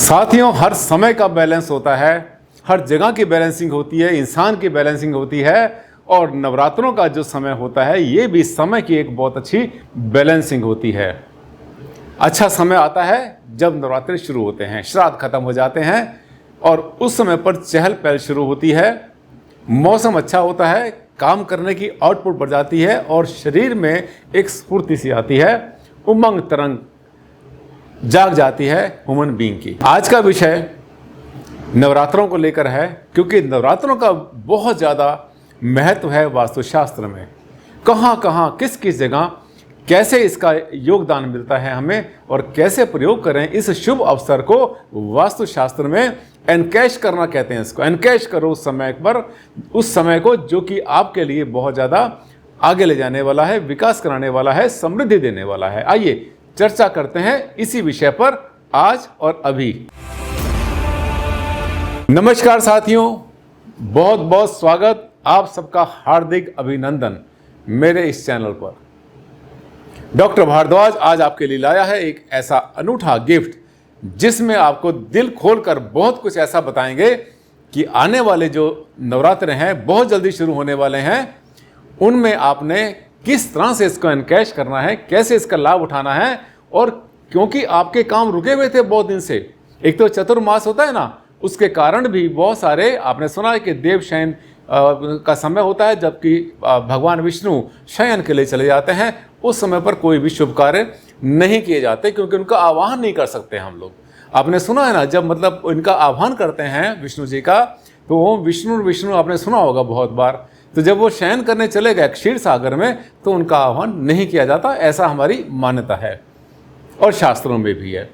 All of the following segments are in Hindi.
साथियों, हर समय का बैलेंस होता है, हर जगह की बैलेंसिंग होती है, इंसान की बैलेंसिंग होती है और नवरात्रों का जो समय होता है ये भी समय की एक बहुत अच्छी बैलेंसिंग होती है। अच्छा समय आता है जब नवरात्रि शुरू होते हैं, श्राद्ध खत्म हो जाते हैं और उस समय पर चहल पहल शुरू होती है। मौसम अच्छा होता है, काम करने की आउटपुट बढ़ जाती है और शरीर में एक स्फूर्ति सी आती है, उमंग तरंग जाग जाती है ह्यूमन बीइंग की। आज का विषय नवरात्रों को लेकर है, क्योंकि नवरात्रों का बहुत ज़्यादा महत्व है वास्तुशास्त्र में। कहाँ कहाँ किस किस जगह कैसे इसका योगदान मिलता है हमें और कैसे प्रयोग करें इस शुभ अवसर को वास्तुशास्त्र में एनकैश करना कहते हैं। इसको एनकैश करो उस समय पर, उस समय को जो कि आपके लिए बहुत ज़्यादा आगे ले जाने वाला है, विकास कराने वाला है, समृद्धि देने वाला है। आइए चर्चा करते हैं इसी विषय पर आज और अभी। नमस्कार साथियों, बहुत बहुत स्वागत, आप सबका हार्दिक अभिनंदन मेरे इस चैनल पर। डॉक्टर भारद्वाज आज आपके लिए लाया है एक ऐसा अनूठा गिफ्ट जिसमें आपको दिल खोलकर बहुत कुछ ऐसा बताएंगे कि आने वाले जो नवरात्र हैं, बहुत जल्दी शुरू होने वाले हैं, उनमें आपने किस तरह से इसको एनकैश करना है, कैसे इसका लाभ उठाना है। और क्योंकि आपके काम रुके हुए थे बहुत दिन से, एक तो चतुर्मास होता है ना, उसके कारण भी बहुत सारे, आपने सुना है कि देव शयन का समय होता है, जबकि भगवान विष्णु शयन के लिए चले जाते हैं। उस समय पर कोई भी शुभ कार्य नहीं किए जाते क्योंकि उनका आह्वान नहीं कर सकते हम लोग। आपने सुना है ना, जब मतलब इनका आह्वान करते हैं विष्णु जी का, तो ओम विष्णु विष्णु आपने सुना होगा बहुत बार। तो जब वो शयन करने चले गए क्षीर सागर में, तो उनका आह्वान नहीं किया जाता, ऐसा हमारी मान्यता है और शास्त्रों में भी है।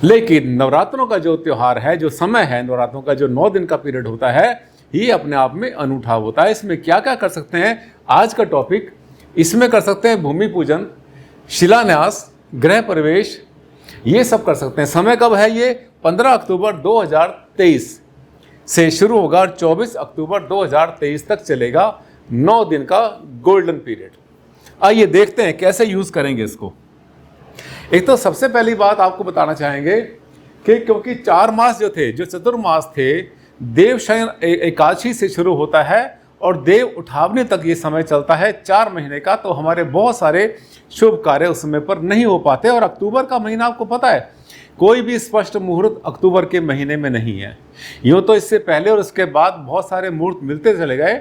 लेकिन नवरात्रों का जो त्यौहार है, जो समय है, नवरात्रों का जो 9 दिन का पीरियड होता है, ये अपने आप में अनूठा होता है। इसमें क्या क्या कर सकते हैं, आज का टॉपिक, इसमें कर सकते हैं भूमि पूजन, शिलान्यास, गृह प्रवेश, ये सब कर सकते हैं। समय कब है ये? 15 अक्टूबर 2023 से शुरू होगा और 24 अक्टूबर 2023 तक चलेगा। 9 दिन का गोल्डन पीरियड। आइए देखते हैं कैसे यूज़ करेंगे इसको। एक तो सबसे पहली बात आपको बताना चाहेंगे कि क्योंकि 4 मास जो थे, जो चतुर्मास थे, देव शयन एकादशी से शुरू होता है और देव उठावनी तक ये समय चलता है 4 महीने का, तो हमारे बहुत सारे शुभ कार्य उस समय पर नहीं हो पाते। और अक्टूबर का महीना आपको पता है, कोई भी स्पष्ट मुहूर्त अक्टूबर के महीने में नहीं है। यूँ तो इससे पहले और उसके बाद बहुत सारे मुहूर्त मिलते चले गए।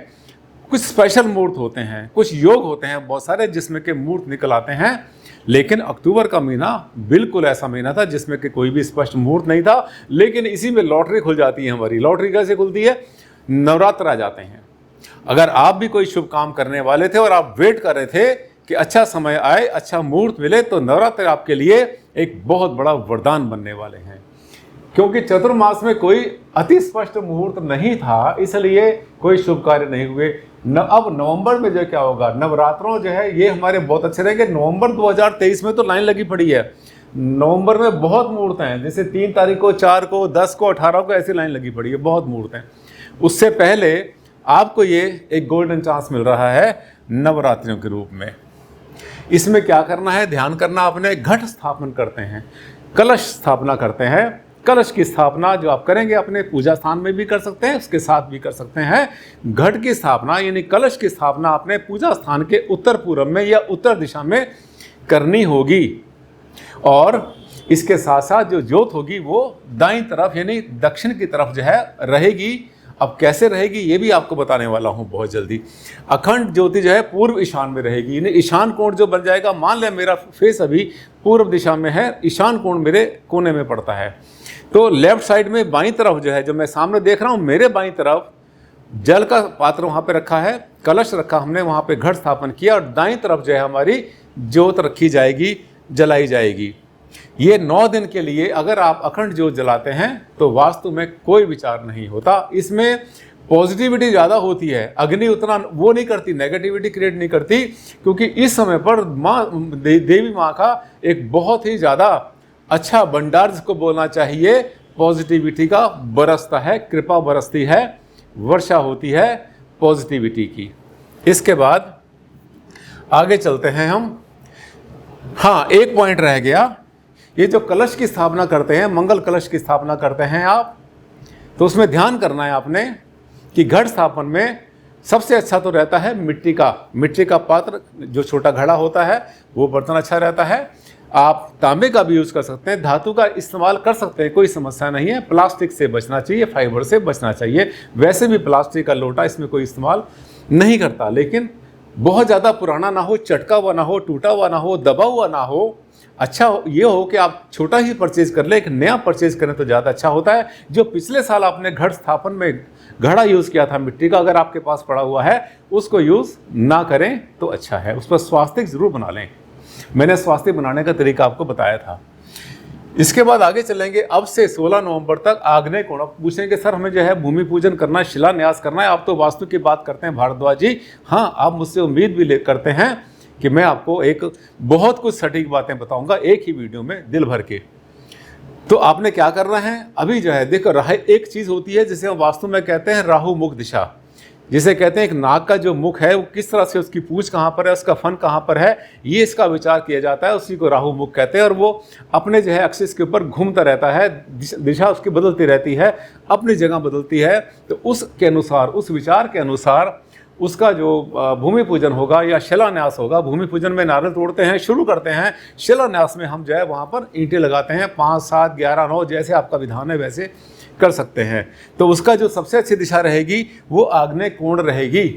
कुछ स्पेशल मुहूर्त होते हैं, कुछ योग होते हैं बहुत सारे, जिसमें के मुहूर्त निकल आते हैं। लेकिन अक्टूबर का महीना बिल्कुल ऐसा महीना था जिसमें कि कोई भी स्पष्ट मुहूर्त नहीं था। लेकिन इसी में लॉटरी खुल जाती है हमारी। लॉटरी कैसे खुलती है? नवरात्र आ जाते हैं। अगर आप भी कोई शुभ काम करने वाले थे और आप वेट कर रहे थे कि अच्छा समय आए, अच्छा मुहूर्त मिले, तो नवरात्र आपके लिए एक बहुत बड़ा वरदान बनने वाले हैं। क्योंकि चतुर्मास में कोई अति स्पष्ट मुहूर्त नहीं था, इसलिए कोई शुभ कार्य नहीं हुए। अब नवंबर में जो क्या होगा, नवरात्रों जो है ये हमारे बहुत अच्छे रहेंगे। नवंबर 2023 में तो लाइन लगी पड़ी है। नवंबर में बहुत मुहूर्त हैं, जैसे 3 तारीख को, 4 को, 10 को, 18 को, ऐसी लाइन लगी पड़ी है, बहुत मुहूर्त हैं। उससे पहले आपको ये एक गोल्डन चांस मिल रहा है नवरात्रियों के रूप में। इसमें क्या करना है, ध्यान करना, अपने घट स्थापन करते हैं, कलश स्थापना करते हैं। कलश की स्थापना जो आप करेंगे अपने पूजा स्थान में भी कर सकते हैं, उसके साथ भी कर सकते हैं। घट की स्थापना यानी कलश की स्थापना अपने पूजा स्थान के उत्तर पूर्व में या उत्तर दिशा में करनी होगी। और इसके साथ साथ जो ज्योत होगी वो दाईं तरफ यानी दक्षिण की तरफ जो है रहेगी। अब कैसे रहेगी ये भी आपको बताने वाला हूँ बहुत जल्दी। अखंड ज्योति जो है पूर्व ईशान में रहेगी, यानी ईशान कोण जो बन जाएगा। मान लें मेरा फेस अभी पूर्व दिशा में है, ईशान कोण मेरे कोने में पड़ता है, तो लेफ्ट साइड में बाईं तरफ जो है, जो मैं सामने देख रहा हूँ, मेरे बाईं तरफ जल का पात्र वहाँ पे रखा है, कलश रखा हमने, वहाँ पे घट स्थापन किया और दाईं तरफ जो है हमारी ज्योत रखी जाएगी, जलाई जाएगी। ये 9 दिन के लिए अगर आप अखंड ज्योत जलाते हैं तो वास्तु में कोई विचार नहीं होता। इसमें पॉजिटिविटी ज़्यादा होती है। अग्नि उतना वो नहीं करती, नेगेटिविटी क्रिएट नहीं करती, क्योंकि इस समय पर देवी माँ का एक बहुत ही ज़्यादा अच्छा भंडार जिसको बोलना चाहिए, पॉजिटिविटी का बरसता है, कृपा बरसती है, वर्षा होती है पॉजिटिविटी की। इसके बाद आगे चलते हैं हम। हाँ, एक पॉइंट रह गया ये जो कलश की स्थापना करते हैं, मंगल कलश की स्थापना करते हैं आप, तो उसमें ध्यान करना है आपने कि घट स्थापन में सबसे अच्छा तो रहता है मिट्टी का पात्र, जो छोटा घड़ा होता है वो बर्तन अच्छा रहता है। आप तांबे का भी यूज़ कर सकते हैं, धातु का इस्तेमाल कर सकते हैं, कोई समस्या नहीं है। प्लास्टिक से बचना चाहिए, फाइबर से बचना चाहिए। वैसे भी प्लास्टिक का लोटा इसमें कोई इस्तेमाल नहीं करता, लेकिन बहुत ज़्यादा पुराना ना हो, चटका हुआ ना हो, टूटा हुआ ना हो, दबा हुआ ना हो। अच्छा ये हो कि आप छोटा ही परचेज कर ले, एक नया परचेज करें तो ज़्यादा अच्छा होता है। जो पिछले साल आपने घट स्थापन में घड़ा यूज़ किया था मिट्टी का, अगर आपके पास पड़ा हुआ है उसको यूज़ ना करें तो अच्छा है। उस पर स्वास्तिक ज़रूर बना लें। मैंने स्वास्तिक बनाने का तरीका आपको बताया था। इसके बाद आगे चलेंगे। अब से 16 नवंबर तक आग्नेय कोण। आप पूछेंगे सर हमें जो है भूमि पूजन करना है, शिलान्यास करना है, आप तो वास्तु की बात करते हैं भारद्वाज जी। हाँ, आप मुझसे उम्मीद भी करते हैं कि मैं आपको एक बहुत कुछ सटीक बातें बताऊंगा एक ही वीडियो में, दिल भर के। तो आपने क्या करना है, अभी जो है देखो, एक चीज़ होती है जिसे हम वास्तु में कहते हैं राहु मुख दिशा, जिसे कहते हैं एक नाग का जो मुख है वो किस तरह से, उसकी पूंछ कहाँ पर है, उसका फन कहाँ पर है, ये इसका विचार किया जाता है। उसी को राहु मुख कहते हैं। और वो अपने जो है एक्सिस के ऊपर घूमता रहता है, दिशा उसकी बदलती रहती है, अपनी जगह बदलती है। तो उसके अनुसार, उस विचार के अनुसार उसका जो भूमि पूजन होगा या शिलान्यास होगा। भूमि पूजन में नारियल तोड़ते हैं, शुरू करते हैं। शिलान्यास में हम जो है वहाँ पर ईंटें लगाते हैं, 5, 7, 11, 9 जैसे आपका विधान है वैसे कर सकते हैं। तो उसका जो सबसे अच्छी दिशा रहेगी वो आग्नेय कोण रहेगी।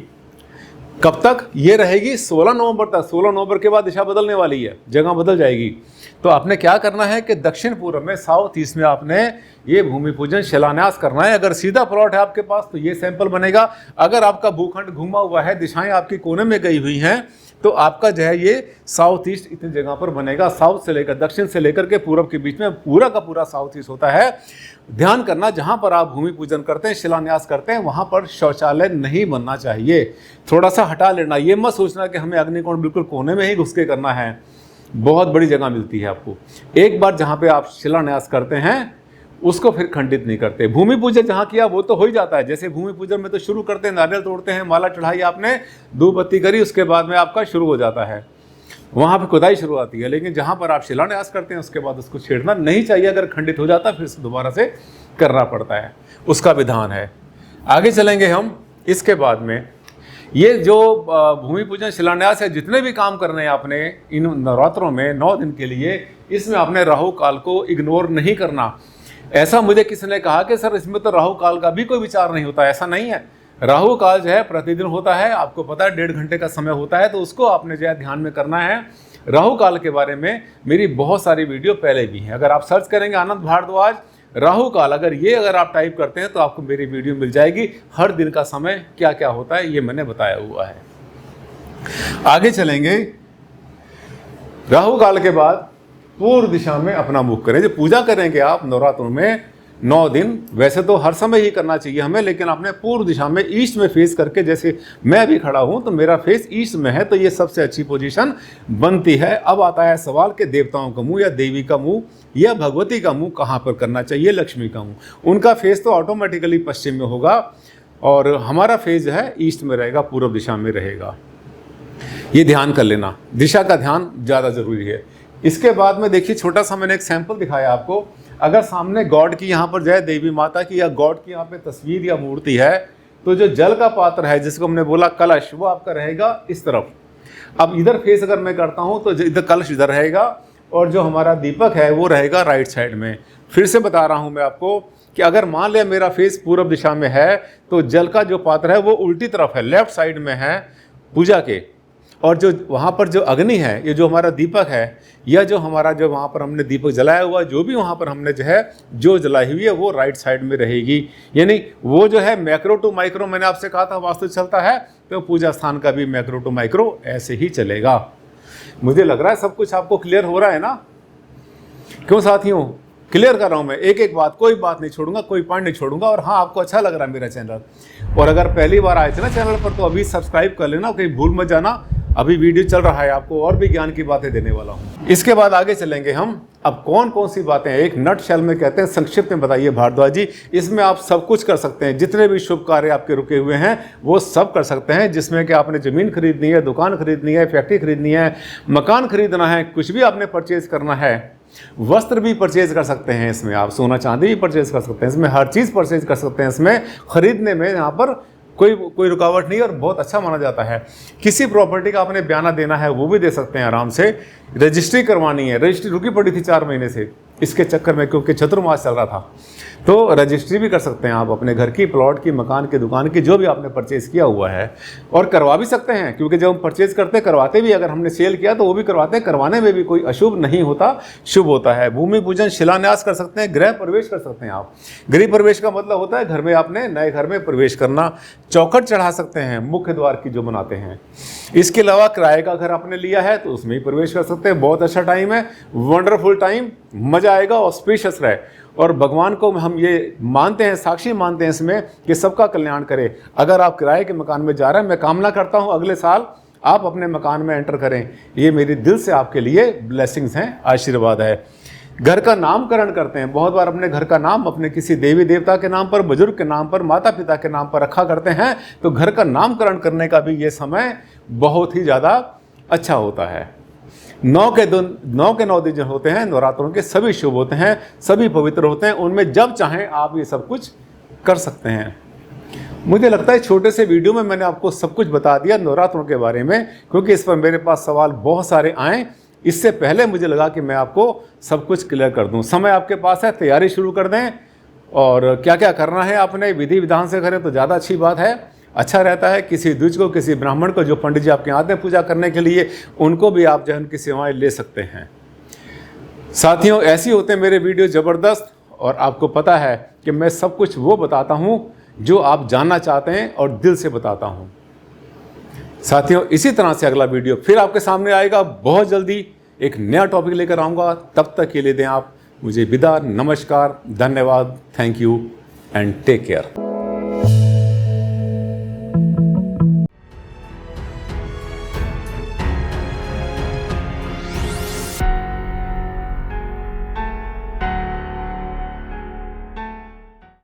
कब तक ये रहेगी? 16 नवंबर तक। 16 नवंबर के बाद दिशा बदलने वाली है, जगह बदल जाएगी। तो आपने क्या करना है कि दक्षिण पूर्व में, साउथ ईस्ट में आपने ये भूमि पूजन शिलान्यास करना है। अगर सीधा प्लॉट है आपके पास तो ये सैंपल बनेगा। अगर आपका भूखंड घूमा हुआ है, दिशाएं आपकी कोने में गई हुई हैं, तो आपका जो है ये साउथ ईस्ट इतनी जगह पर बनेगा। साउथ से लेकर, दक्षिण से लेकर के पूर्व के बीच में पूरा का पूरा साउथ ईस्ट होता है। ध्यान करना, जहाँ पर आप भूमि पूजन करते हैं, शिलान्यास करते हैं, वहाँ पर शौचालय नहीं बनना चाहिए। थोड़ा सा हटा लेना। ये मत सोचना कि हमें अग्निकोण बिल्कुल कोने में ही घुस के करना है। बहुत बड़ी जगह मिलती है आपको। एक बार जहाँ पे आप शिलान्यास करते हैं उसको फिर खंडित नहीं करते। भूमि पूजन जहाँ किया वो तो हो ही जाता है। जैसे भूमि पूजन में तो शुरू करते हैं, नारियल तोड़ते हैं, माला चढ़ाई, आपने धूप बत्ती करी, उसके बाद में आपका शुरू हो जाता है, वहाँ पे खुदाई शुरू आती है। लेकिन जहाँ पर आप शिलान्यास करते हैं उसके बाद उसको छेड़ना नहीं चाहिए। अगर खंडित हो जाता फिर दोबारा से करना पड़ता है, उसका विधान है। आगे चलेंगे हम। इसके बाद में ये जो भूमि पूजन शिलान्यास है, जितने भी काम करने हैं आपने इन नवरात्रों में 9 दिन के लिए, इसमें आपने राहु काल को इग्नोर नहीं करना। ऐसा मुझे किसी ने कहा कि सर इसमें तो राहु काल का भी कोई विचार नहीं होता। ऐसा नहीं है। राहु काल जो है प्रतिदिन होता है, आपको पता है 1.5 घंटे का समय होता है, तो उसको आपने जो है ध्यान में करना है। राहु काल के बारे में मेरी बहुत सारी वीडियो पहले भी हैं। अगर आप सर्च करेंगे आनंद भारद्वाज राहु काल, अगर आप टाइप करते हैं तो आपको मेरी वीडियो मिल जाएगी। हर दिन का समय क्या क्या होता है ये मैंने बताया हुआ है। आगे चलेंगे। राहु काल के बाद पूर्व दिशा में अपना मुख करें। जो पूजा करेंगे आप नवरात्रों में 9 दिन, वैसे तो हर समय ही करना चाहिए हमें, लेकिन आपने पूर्व दिशा में ईस्ट में फेस करके, जैसे मैं अभी खड़ा हूं तो मेरा फेस ईस्ट में है, तो ये सबसे अच्छी पोजीशन बनती है। अब आता है सवाल कि देवताओं का मुंह या देवी का मुंह या भगवती का मुंह कहाँ पर करना चाहिए, लक्ष्मी का मुंह। उनका फेस तो ऑटोमेटिकली पश्चिम में होगा और हमारा फेस जो है ईस्ट में रहेगा, पूर्व दिशा में रहेगा। ये ध्यान कर लेना, दिशा का ध्यान ज़्यादा जरूरी है। इसके बाद में देखिए, छोटा सा मैंने एक सैंपल दिखाया आपको। अगर सामने गॉड की यहाँ पर जय देवी माता की या गॉड की यहाँ पे तस्वीर या मूर्ति है, तो जो जल का पात्र है जिसको हमने बोला कलश, वो आपका रहेगा इस तरफ। अब इधर फेस अगर मैं करता हूँ तो इधर कलश इधर रहेगा और जो हमारा दीपक है वो रहेगा राइट साइड में। फिर से बता रहा हूँ मैं आपको कि अगर मान लिया मेरा फेस पूर्व दिशा में है तो जल का जो पात्र है वो उल्टी तरफ है, लेफ्ट साइड में है पूजा के। और जो वहाँ पर जो अग्नि है, ये जो हमारा दीपक है या जो हमारा जो वहाँ पर हमने दीपक जलाया हुआ, जो भी वहाँ पर हमने जो है जो जलाई हुई है वो राइट साइड में रहेगी। यानी वो जो है मैक्रो टू माइक्रो, मैंने आपसे कहा था वास्तु चलता है, तो पूजा स्थान का भी मैक्रो टू माइक्रो ऐसे ही चलेगा। मुझे लग रहा है सब कुछ आपको क्लियर हो रहा है ना? क्यों साथियों? क्लियर कर रहा हूँ मैं, एक एक बात, कोई बात नहीं छोड़ूंगा, कोई पॉइंट नहीं छोड़ूंगा। और हाँ, आपको अच्छा लग रहा है मेरा चैनल, और अगर पहली बार आए थे ना चैनल पर तो अभी सब्सक्राइब कर लेना, कहीं भूल मत जाना। अभी वीडियो चल रहा है, आपको और भी ज्ञान की बातें देने वाला हूँ। इसके बाद आगे चलेंगे हम। अब कौन कौन सी बातें हैं, एक नट शेल में कहते हैं, संक्षिप्त में बताइए भारद्वाज जी। इसमें आप सब कुछ कर सकते हैं, जितने भी शुभ कार्य आपके रुके हुए हैं वो सब कर सकते हैं। जिसमें कि आपने ज़मीन खरीदनी है, दुकान खरीदनी है, फैक्ट्री खरीदनी है, मकान खरीदना है, कुछ भी आपने परचेज करना है, वस्त्र भी परचेज कर सकते हैं इसमें, आप सोना चांदी भी परचेज कर सकते हैं इसमें, हर चीज़ परचेज कर सकते हैं इसमें। खरीदने में यहाँ पर कोई रुकावट नहीं और बहुत अच्छा माना जाता है। किसी प्रॉपर्टी का आपने बयाना देना है वो भी दे सकते हैं आराम से। रजिस्ट्री करवानी है, रजिस्ट्री रुकी पड़ी थी 4 महीने से इसके चक्कर में, क्योंकि चतुर्मास चल रहा था, तो रजिस्ट्री भी कर सकते हैं आप अपने घर की, प्लॉट की, मकान की, दुकान की, जो भी आपने परचेज़ किया हुआ है। और करवा भी सकते हैं, क्योंकि जब हम परचेज़ करते हैं करवाते भी, अगर हमने सेल किया तो वो भी करवाते हैं। करवाने में भी कोई अशुभ नहीं होता, शुभ होता है। भूमि पूजन, शिलान्यास कर सकते हैं, गृह प्रवेश कर सकते हैं आप। गृह प्रवेश का मतलब होता है घर में आपने नए घर में प्रवेश करना। चौखट चढ़ा सकते हैं मुख्य द्वार की जो बनाते हैं। इसके अलावा किराए का घर आपने लिया है तो उसमें ही प्रवेश कर सकते हैं। बहुत अच्छा टाइम है, वंडरफुल टाइम, मजा आएगा, ऑस्पिशियस रहे। और भगवान को हम ये मानते हैं, साक्षी मानते हैं इसमें कि सबका कल्याण करे। अगर आप किराए के मकान में जा रहे हैं, मैं कामना करता हूँ अगले साल आप अपने मकान में एंटर करें। ये मेरी दिल से आपके लिए ब्लेसिंग्स हैं, आशीर्वाद है। घर का नामकरण करते हैं, बहुत बार अपने घर का नाम अपने किसी देवी देवता के नाम पर, बुजुर्ग के नाम पर, माता पिता के नाम पर रखा करते हैं, तो घर का नामकरण करने का भी ये समय बहुत ही ज़्यादा अच्छा होता है। 9 के 9 दिन जो होते हैं नवरात्रों के, सभी शुभ होते हैं, सभी पवित्र होते हैं। उनमें जब चाहें आप ये सब कुछ कर सकते हैं। मुझे लगता है छोटे से वीडियो में मैंने आपको सब कुछ बता दिया नवरात्रों के बारे में, क्योंकि इस पर मेरे पास सवाल बहुत सारे आए। इससे पहले मुझे लगा कि मैं आपको सब कुछ क्लियर कर दूं। समय आपके पास है, तैयारी शुरू कर दें, और क्या क्या करना है आपने विधि विधान से करें तो ज़्यादा अच्छी बात है, अच्छा रहता है। किसी द्विज को, किसी ब्राह्मण को, जो पंडित जी आपके आते हैं पूजा करने के लिए, उनको भी आप जो है उनकी सेवाएं ले सकते हैं। साथियों, ऐसे होते हैं मेरे वीडियो ज़बरदस्त, और आपको पता है कि मैं सब कुछ वो बताता हूँ जो आप जानना चाहते हैं और दिल से बताता हूँ। साथियों, इसी तरह से अगला वीडियो फिर आपके सामने आएगा बहुत जल्दी, एक नया टॉपिक लेकर आऊँगा। तब तक के लिए दें आप मुझे विदा। नमस्कार, धन्यवाद, thank you and take care.